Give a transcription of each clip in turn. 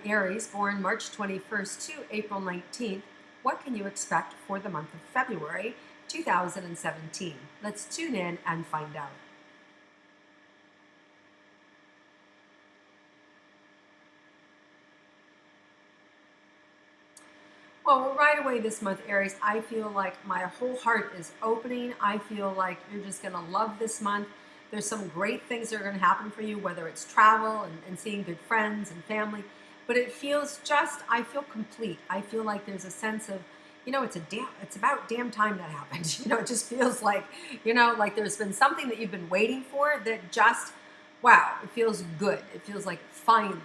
Aries, born March 21st to April 19th, what can you expect for the month of February 2017? Let's tune in and find out. Well, right away this month, Aries, I feel like my whole heart is opening. I feel like you're just going to love this month. There's some great things that are going to happen for you, whether it's travel and seeing good friends and family. But it feels I feel complete. I feel like there's a sense of, it's about damn time that happened. It just feels like, like there's been something that you've been waiting for that just, wow, it feels good. It feels like finally.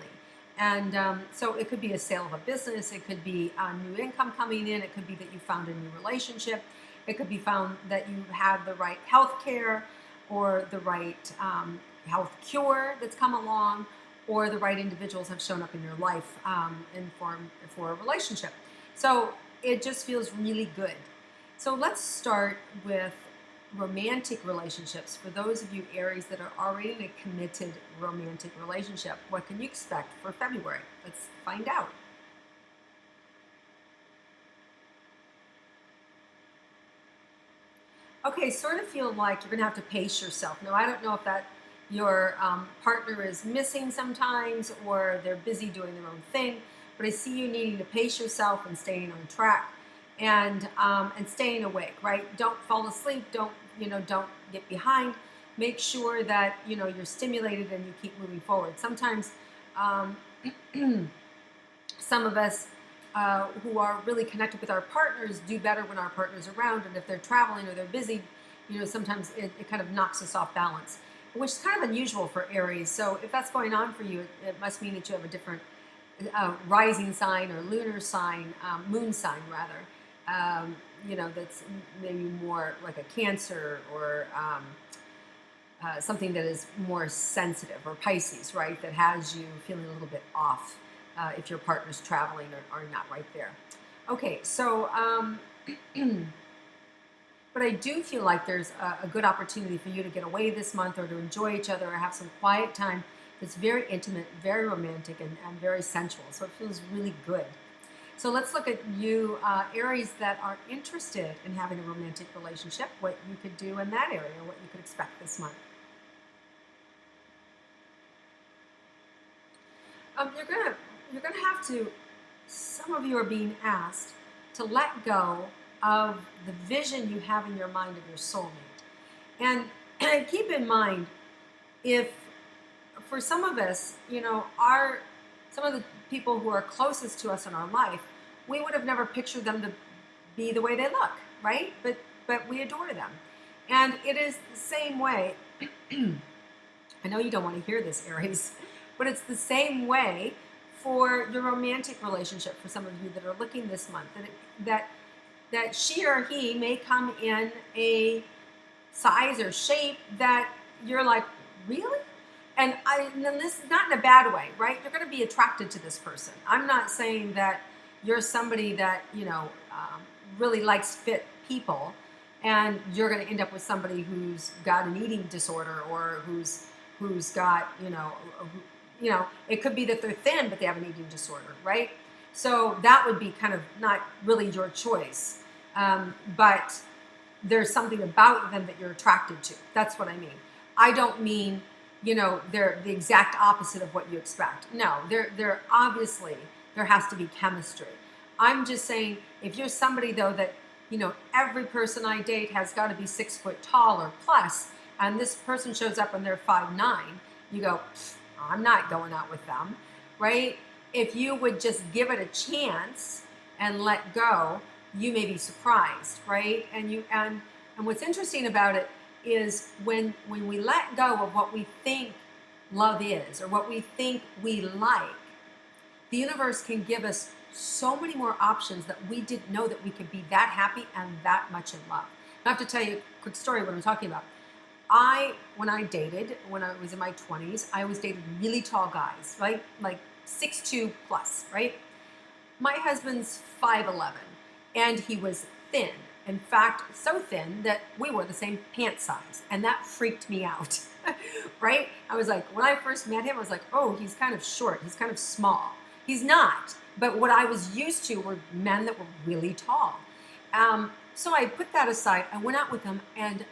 And so it could be a sale of a business. It could be new income coming in. It could be that you found a new relationship. It could be found that you had the right health care or the right health cure that's come along, or the right individuals have shown up in your life for a relationship. So it just feels really good. So let's start with romantic relationships. For those of you Aries that are already in a committed romantic relationship, what can you expect for February? Let's find out. Okay, sort of feel like you're gonna have to pace yourself. Now, I don't know if that your partner is missing sometimes, or they're busy doing their own thing, but I see you needing to pace yourself and staying on track and staying awake. Right? Don't fall asleep. Don't get behind. Make sure that you're stimulated and you keep moving forward. Sometimes um, some of us who are really connected with our partners do better when our partner's around, and if they're traveling or they're busy, sometimes it kind of knocks us off balance, which is kind of unusual for Aries. So if that's going on for you, it must mean that you have a different rising sign or lunar sign, moon sign rather, that's maybe more like a Cancer or something that is more sensitive, or Pisces, right, that has you feeling a little bit off if your partner's traveling or not right there. Okay, so, but I do feel like there's a good opportunity for you to get away this month, or to enjoy each other, or have some quiet time that's very intimate, very romantic, and very sensual. So it feels really good. So let's look at you, Aries, that are interested in having a romantic relationship, what you could do in that area, what you could expect this month. You're gonna have to. Some of you are being asked to let go of the vision you have in your mind of your soulmate, and keep in mind, if for some of us, some of the people who are closest to us in our life, we would have never pictured them to be the way they look, right? But we adore them, and it is the same way. I know you don't want to hear this, Aries, but it's the same way for your romantic relationship. For some of you that are looking this month, that she or he may come in a size or shape that you're like, really? And then this is not in a bad way, right? You're going to be attracted to this person. I'm not saying that you're somebody that really likes fit people, and you're going to end up with somebody who's got an eating disorder, or who's got it could be that they're thin but they have an eating disorder, right? So that would be kind of not really your choice, but there's something about them that you're attracted to. That's what I mean. I don't mean they're the exact opposite of what you expect. No, they're obviously, there has to be chemistry. I'm just saying, if you're somebody though that every person I date has got to be 6 foot tall or plus, and this person shows up and they're 5'9", you go, I'm not going out with them, right? If you would just give it a chance and let go, you may be surprised, right? And what's interesting about it is when we let go of what we think love is, or what we think we like, the universe can give us so many more options that we didn't know that we could be that happy and that much in love. I have to tell you a quick story what I'm talking about. When I dated, when I was in my 20s, I always dated really tall guys, right? Like 6'2" plus, right? My husband's 5'11", and he was thin. In fact, so thin that we were the same pant size, and that freaked me out, right? I was like, when I first met him, I was like, oh, he's kind of short, he's kind of small. He's not. But what I was used to were men that were really tall. So I put that aside. I went out with him, and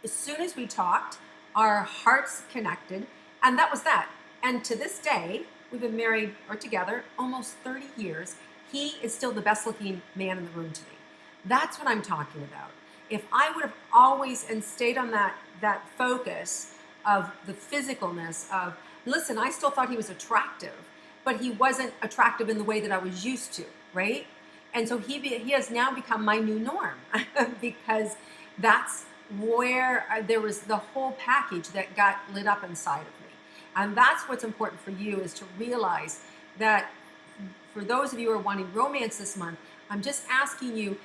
as soon as we talked, our hearts connected, and that was that. And to this day, we've been married or together almost 30 years. He is still the best looking man in the room to me. That's what I'm talking about. If I would have always and stayed on that focus of the physicalness of, listen, I still thought he was attractive, but he wasn't attractive in the way that I was used to, right? And so he has now become my new norm because that's where there was the whole package that got lit up inside of me. And that's what's important for you, is to realize that for those of you who are wanting romance this month, I'm just asking you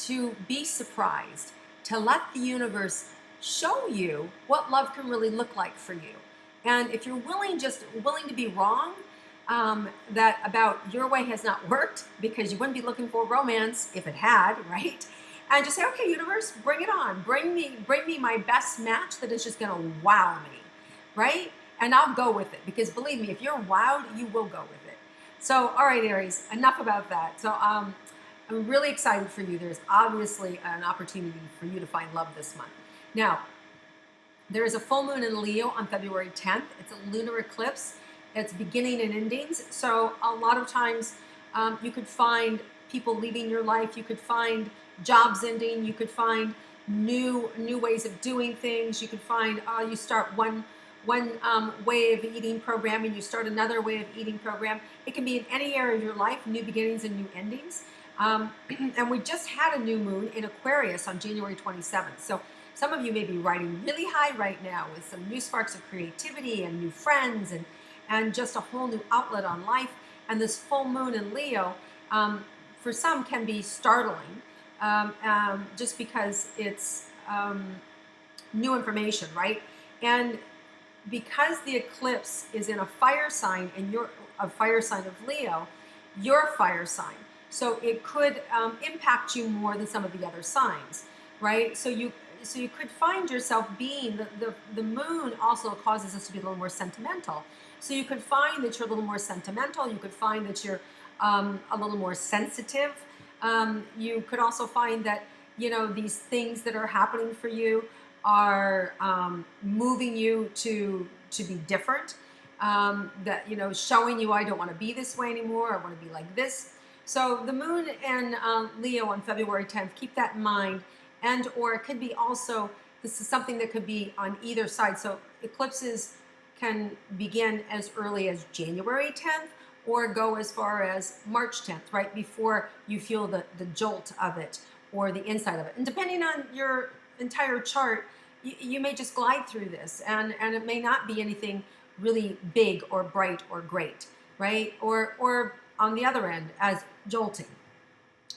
to be surprised, to let the universe show you what love can really look like for you. And if you're willing to be wrong, that about your way has not worked, because you wouldn't be looking for romance if it had, right? And just say, okay, universe, bring it on. Bring me my best match that is just gonna wow me, right? And I'll go with it, because believe me, if you're wowed, you will go with it. So, all right, Aries, enough about that. So I'm really excited for you. There's obviously an opportunity for you to find love this month. Now, there is a full moon in Leo on February 10th. It's a lunar eclipse. It's beginning and endings. So a lot of times you could find people leaving your life. You could find jobs ending. You could find new ways of doing things. You could find you start one way of eating program and you start another way of eating program. It can be in any area of your life, new beginnings and new endings. And we just had a new moon in Aquarius on January 27th. So some of you may be riding really high right now with some new sparks of creativity and new friends and just a whole new outlet on life. And this full moon in Leo, for some, can be startling just because it's new information, right? And because the eclipse is in a fire sign, and you're a fire sign of Leo, you're a fire sign. So it could impact you more than some of the other signs, right? So you could find yourself being, the moon also causes us to be a little more sentimental. So you could find that you're a little more sentimental. You could find that you're a little more sensitive. You could also find that, these things that are happening for you are moving you to be different. That, showing you, I don't want to be this way anymore. I want to be like this. So the moon in Leo on February 10th, keep that in mind. And or it could be also, this is something that could be on either side. So eclipses can begin as early as January 10th or go as far as March 10th, right before you feel the jolt of it or the inside of it. And depending on your entire chart, you may just glide through this, and it may not be anything really big or bright or great, right? Or on the other end as jolting.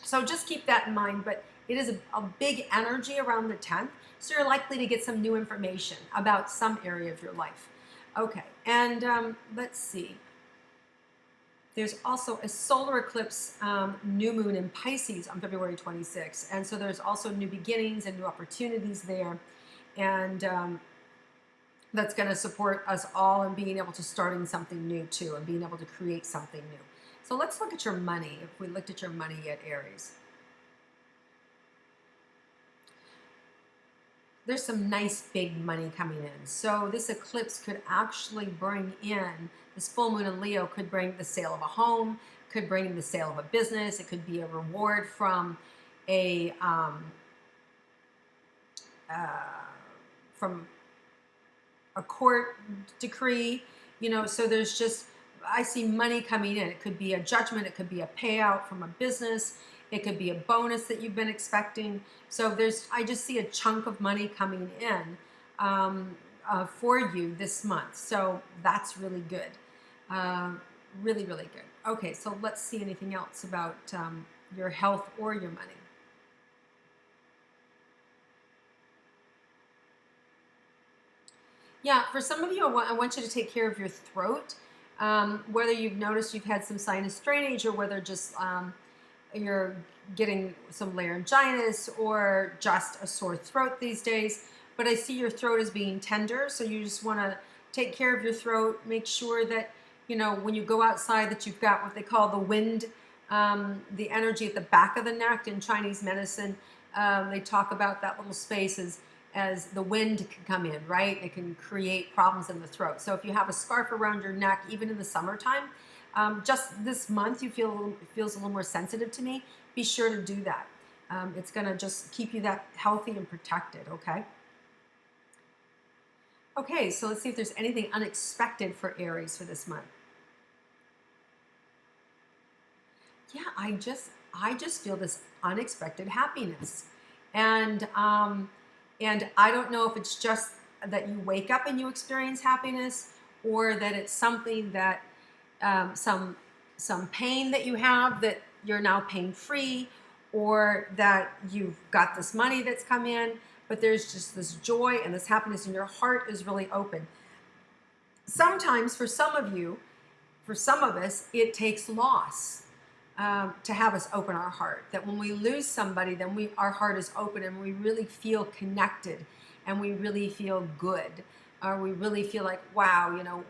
So just keep that in mind, but it is a big energy around the 10th, so you're likely to get some new information about some area of your life. Okay, and let's see. There's also a solar eclipse new moon in Pisces on February 26th, and so there's also new beginnings and new opportunities there, and that's going to support us all in being able to starting something new too, and being able to create something new. So let's look at your money. If we looked at your money yet, Aries. There's some nice big money coming in. So this eclipse could actually bring in, this full moon in Leo could bring the sale of a home, could bring the sale of a business. It could be a reward from a court decree, so there's just, I see money coming in. It could be a judgment, it could be a payout from a business, it could be a bonus that you've been expecting. So I just see a chunk of money coming in for you this month. So that's really good. Really, really good. Okay, so let's see anything else about your health or your money. Yeah, for some of you, I want you to take care of your throat. Whether you've noticed you've had some sinus drainage, or whether just you're getting some laryngitis or just a sore throat these days. But I see your throat as being tender, so you just want to take care of your throat. Make sure that when you go outside, that you've got what they call the wind, the energy at the back of the neck. In Chinese medicine, they talk about that little space as the wind can come in, right? It can create problems in the throat. So if you have a scarf around your neck, even in the summertime, just this month, it feels a little more sensitive to me. Be sure to do that. It's going to just keep you that healthy and protected, okay? Okay, so let's see if there's anything unexpected for Aries for this month. Yeah, I just feel this unexpected happiness, and I don't know if it's just that you wake up and you experience happiness, or that it's something that some pain that you have that you're now pain free, or that you've got this money that's come in, but there's just this joy and this happiness, and your heart is really open. Sometimes for some of us, it takes loss to have us open our heart. That when we lose somebody, then our heart is open, and we really feel connected, and we really feel good, or we really feel like, wow,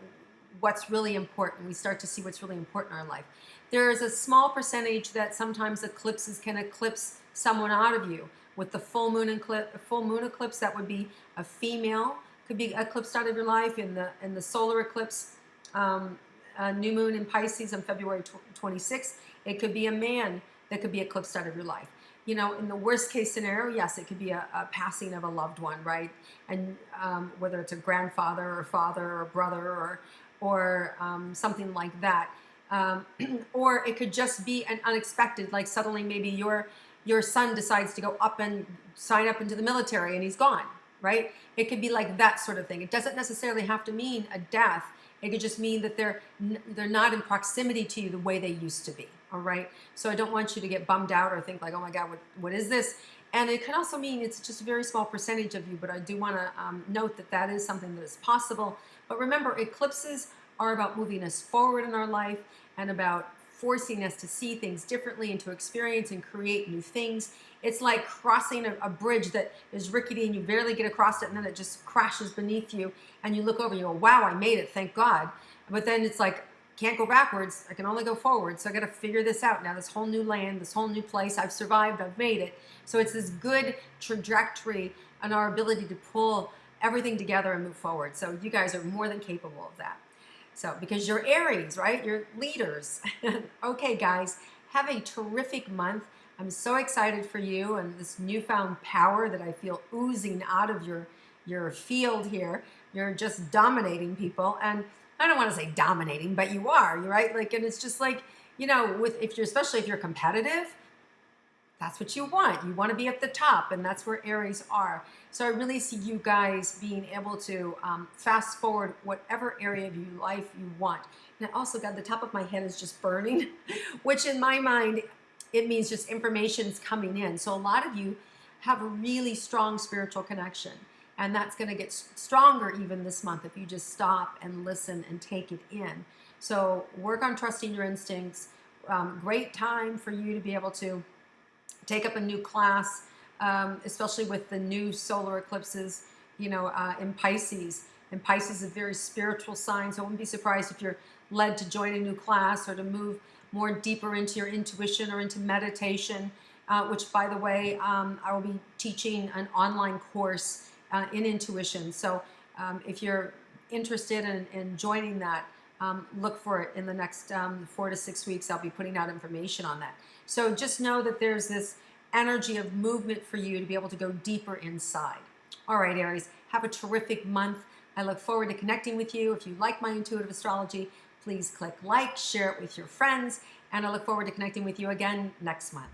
what's really important. We start to see what's really important in our life. There is a small percentage that sometimes eclipses can eclipse someone out of you. With the full moon eclipse, that would be a female could be eclipsed out of your life. In the solar eclipse, new moon in Pisces on February 26th, it could be a man that could be eclipsed out of your life. In the worst case scenario, yes, it could be a passing of a loved one, right? And whether it's a grandfather or father or brother or something like that. Or it could just be an unexpected, like suddenly maybe your son decides to go up and sign up into the military and he's gone, right? It could be like that sort of thing. It doesn't necessarily have to mean a death. It could just mean that they're not in proximity to you the way they used to be, all right? So I don't want you to get bummed out or think like, oh my God, what is this? And it can also mean it's just a very small percentage of you, but I do want to note that is something that is possible. But remember, eclipses are about moving us forward in our life and about forcing us to see things differently and to experience and create new things. It's like crossing a bridge that is rickety and you barely get across it, and then it just crashes beneath you, and you look over and you go, wow, I made it, thank God. But then it's like, can't go backwards, I can only go forward, so I got to figure this out now. This whole new land, this whole new place, I've survived, I've made it. So it's this good trajectory and our ability to pull everything together and move forward. So you guys are more than capable of that. So because you're Aries, right? You're leaders. Okay, guys, have a terrific month. I'm so excited for you and this newfound power that I feel oozing out of your field here. You're just dominating people, and I don't want to say dominating, but you are, right? Like, and it's just like, especially if you're competitive, that's what you want. You want to be at the top, and that's where Aries are. So I really see you guys being able to fast forward whatever area of your life you want. And I also got the top of my head is just burning, which in my mind, it means just information's coming in. So a lot of you have a really strong spiritual connection, and that's going to get stronger even this month if you just stop and listen and take it in. So work on trusting your instincts. Great time for you to be able to take up a new class, especially with the new solar eclipses, in Pisces. And Pisces is a very spiritual sign, so I wouldn't be surprised if you're led to join a new class or to move more deeper into your intuition or into meditation, which, by the way, I will be teaching an online course in intuition. So if you're interested in joining that, look for it in the next 4 to 6 weeks. I'll be putting out information on that. So just know that there's this energy of movement for you to be able to go deeper inside. All right, Aries, have a terrific month. I look forward to connecting with you. If you like my intuitive astrology, please click like, share it with your friends, and I look forward to connecting with you again next month.